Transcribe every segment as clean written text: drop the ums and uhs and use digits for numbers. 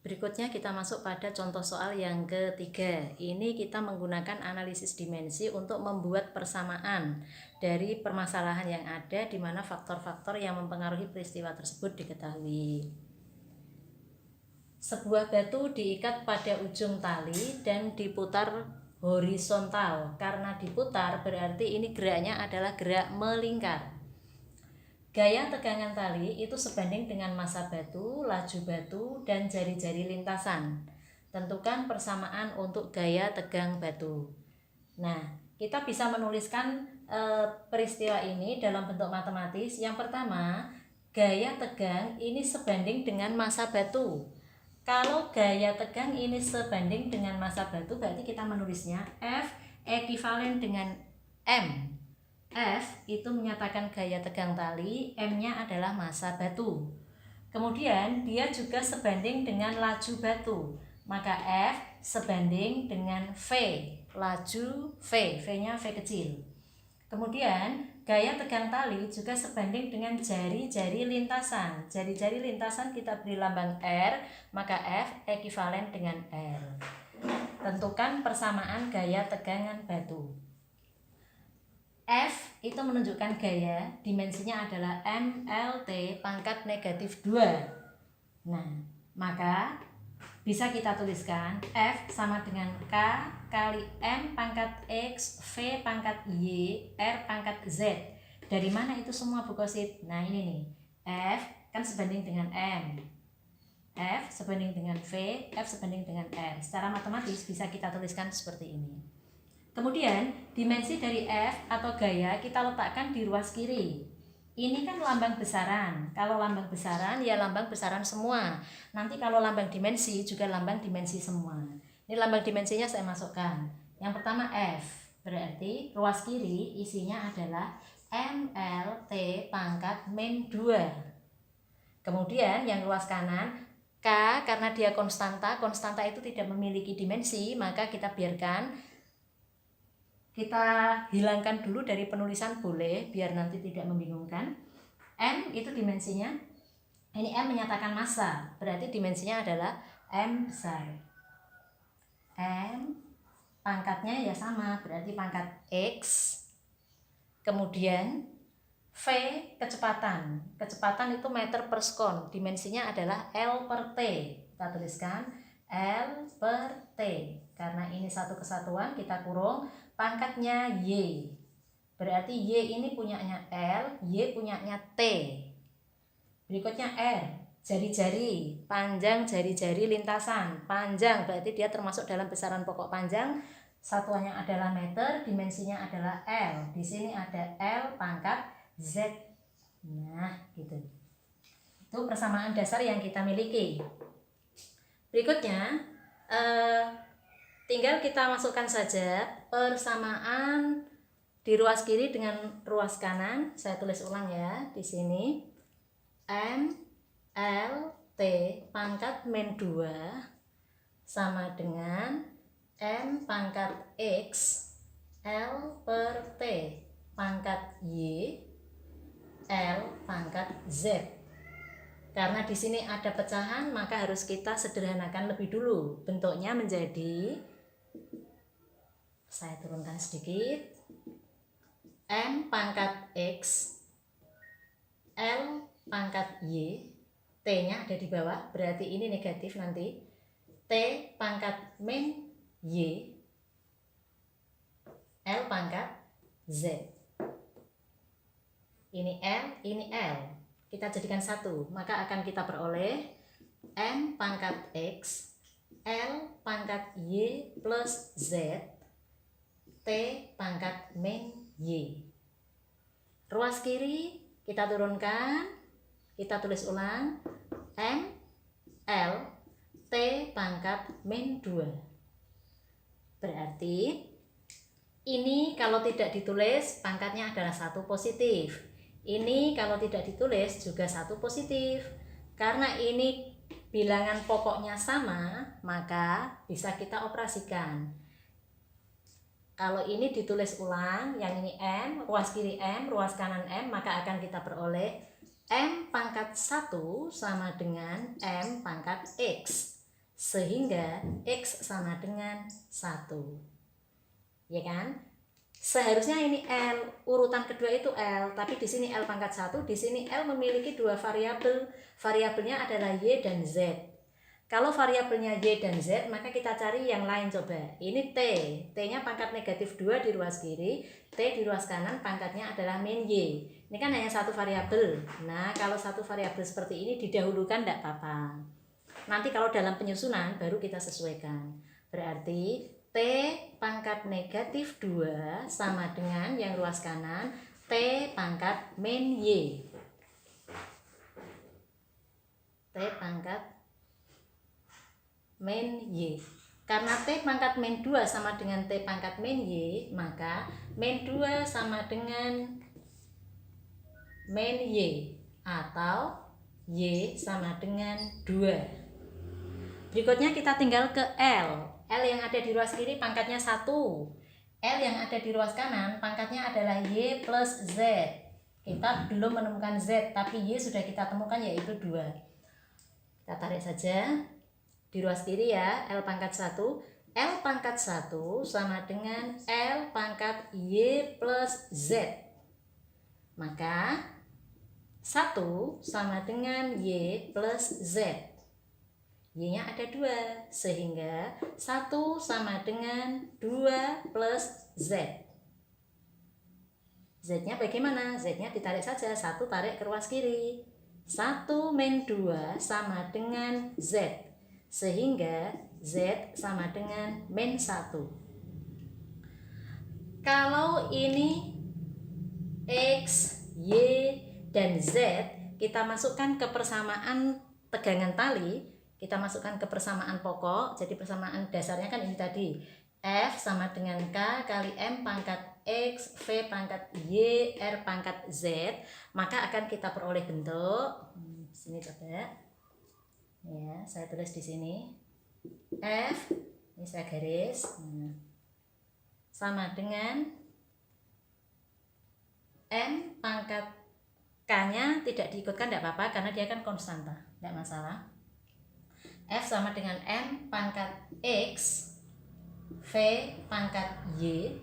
Berikutnya kita masuk pada contoh soal yang ketiga. Ini kita menggunakan analisis dimensi untuk membuat persamaan dari permasalahan yang ada di mana faktor-faktor yang mempengaruhi peristiwa tersebut diketahui. Sebuah batu diikat pada ujung tali dan diputar horizontal. Karena diputar berarti ini geraknya adalah gerak melingkar. Gaya tegangan tali itu sebanding dengan massa batu, laju batu, dan jari-jari lintasan. Tentukan persamaan untuk gaya tegang batu. Nah, kita bisa menuliskan peristiwa ini dalam bentuk matematis. Yang pertama, gaya tegang ini sebanding dengan massa batu. Kalau gaya tegang ini sebanding dengan massa batu, berarti kita menulisnya F ekuivalen dengan M. F itu menyatakan gaya tegang tali, M-nya adalah massa batu. Kemudian dia juga sebanding dengan laju batu, maka F sebanding dengan V, laju V, V-nya V kecil. Kemudian gaya tegang tali juga sebanding dengan jari-jari lintasan. Jari-jari lintasan kita beri lambang R, maka F ekuivalen dengan R. Tentukan persamaan gaya tegangan batu. F itu menunjukkan gaya, dimensinya adalah MLT pangkat negatif 2. Nah, maka bisa kita tuliskan F sama dengan K kali M pangkat X, V pangkat Y, R pangkat Z. Dari mana itu semua Bu Kosit? Nah ini nih, F kan sebanding dengan M, F sebanding dengan V, F sebanding dengan R. Secara matematis bisa kita tuliskan seperti ini. Kemudian dimensi dari F atau gaya kita letakkan di ruas kiri. Ini kan lambang besaran. Kalau lambang besaran ya lambang besaran semua. Nanti kalau lambang dimensi juga lambang dimensi semua. Ini lambang dimensinya saya masukkan. Yang pertama F, berarti ruas kiri isinya adalah MLT pangkat min 2. Kemudian yang ruas kanan K, karena dia konstanta itu tidak memiliki dimensi, maka kita biarkan. Kita hilangkan dulu dari penulisan boleh, biar nanti tidak membingungkan. M itu dimensinya, ini M menyatakan massa, berarti dimensinya adalah M besar. M pangkatnya ya sama, berarti pangkat X. Kemudian V kecepatan. Kecepatan itu meter per sekon, dimensinya adalah L per T. Kita tuliskan L per T. Karena ini satu kesatuan, kita kurung pangkatnya Y. Berarti Y ini punyanya L, Y punyanya T. Berikutnya R, jari-jari, panjang jari-jari lintasan. Panjang berarti dia termasuk dalam besaran pokok panjang. Satuannya adalah meter, dimensinya adalah L. Di sini ada L pangkat Z. Nah, gitu. Itu persamaan dasar yang kita miliki. Berikutnya, tinggal kita masukkan saja persamaan di ruas kiri dengan ruas kanan. Saya tulis ulang ya di sini. M L T pangkat min 2 sama dengan M pangkat X L per T pangkat Y L pangkat Z. Karena di sini ada pecahan, maka harus kita sederhanakan lebih dulu. Bentuknya menjadi, saya turunkan sedikit, M pangkat X L pangkat Y, T-nya ada di bawah, berarti ini negatif nanti. T pangkat min Y L pangkat Z. Ini L, ini L. Kita jadikan satu, maka akan kita peroleh M pangkat X L pangkat Y plus Z T pangkat min Y. Ruas kiri kita turunkan, kita tulis ulang M L T pangkat min 2. Berarti Ini kalau tidak ditulis pangkatnya adalah 1 positif. Ini kalau tidak ditulis juga 1 positif. Karena ini bilangan pokoknya sama, maka bisa kita operasikan. Kalau ini ditulis ulang, yang ini M, ruas kiri M, ruas kanan M, maka akan kita peroleh M pangkat 1 sama dengan M pangkat X. Sehingga X sama dengan 1. Ya kan? Seharusnya ini L, urutan kedua itu L, tapi di sini L pangkat 1, di sini L memiliki 2 variabel. Variabelnya adalah Y dan Z. Kalau variabelnya Y dan Z, maka kita cari yang lain coba. Ini T. T-nya pangkat negatif 2 di ruas kiri, T di ruas kanan pangkatnya adalah min Y. Ini kan hanya 1 variabel. Nah, kalau 1 variabel seperti ini didahulukan tidak apa-apa. Nanti kalau dalam penyusunan baru kita sesuaikan. Berarti T pangkat negatif 2 sama dengan yang ruas kanan T pangkat min Y. T pangkat min Y. Karena T pangkat min 2 sama dengan T pangkat min Y, maka min 2 sama dengan min Y atau Y sama dengan 2. Berikutnya kita tinggal ke L. L yang ada di ruas kiri pangkatnya 1. L yang ada di ruas kanan pangkatnya adalah Y plus Z. Kita belum menemukan Z, tapi Y sudah kita temukan yaitu 2. Kita tarik saja. Di ruas kiri ya, L pangkat 1. L pangkat 1 sama dengan L pangkat Y plus Z. Maka 1 sama dengan Y plus Z. Y-nya ada 2, sehingga 1 sama dengan 2 plus Z. Z-nya bagaimana? Z-nya ditarik saja, 1 tarik ke ruas kiri. 1 min 2 sama dengan Z. Sehingga Z sama dengan min 1. Kalau ini X, Y, dan Z kita masukkan ke persamaan tegangan tali, kita masukkan ke persamaan pokok. Jadi persamaan dasarnya kan ini tadi, F sama dengan K kali M pangkat X, V pangkat Y, R pangkat Z. Maka akan kita peroleh bentuk sini coba. Ya, saya tulis di sini. F, ini saya garis. Sama dengan M pangkat K-nya tidak diikutkan, tidak apa-apa karena dia kan konstanta, tidak masalah. F sama dengan M pangkat X, V pangkat Y,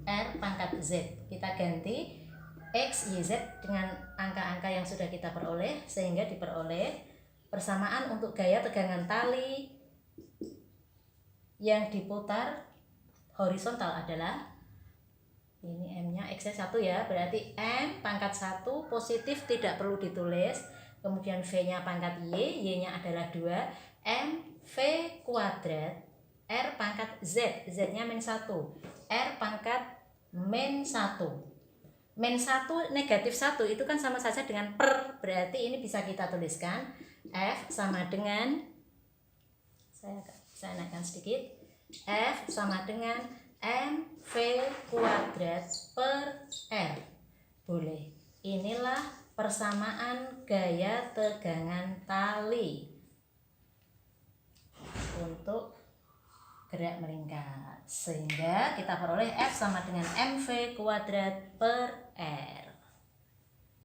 R pangkat Z. Kita ganti X, Y, Z dengan angka-angka yang sudah kita peroleh, sehingga diperoleh persamaan untuk gaya tegangan tali yang diputar horizontal adalah ini M-nya X-nya 1 ya, berarti M pangkat 1 positif tidak perlu ditulis, kemudian V-nya pangkat Y, Y-nya adalah 2, M V kuadrat R pangkat Z, Z-nya min 1, R pangkat min 1. Min 1 negatif 1 itu kan sama saja dengan per, berarti ini bisa kita tuliskan F sama dengan, saya naikkan sedikit, F sama dengan MV kuadrat per R. Boleh. Inilah persamaan gaya tegangan tali untuk gerak melingkar. Sehingga kita peroleh F sama dengan MV kuadrat per R.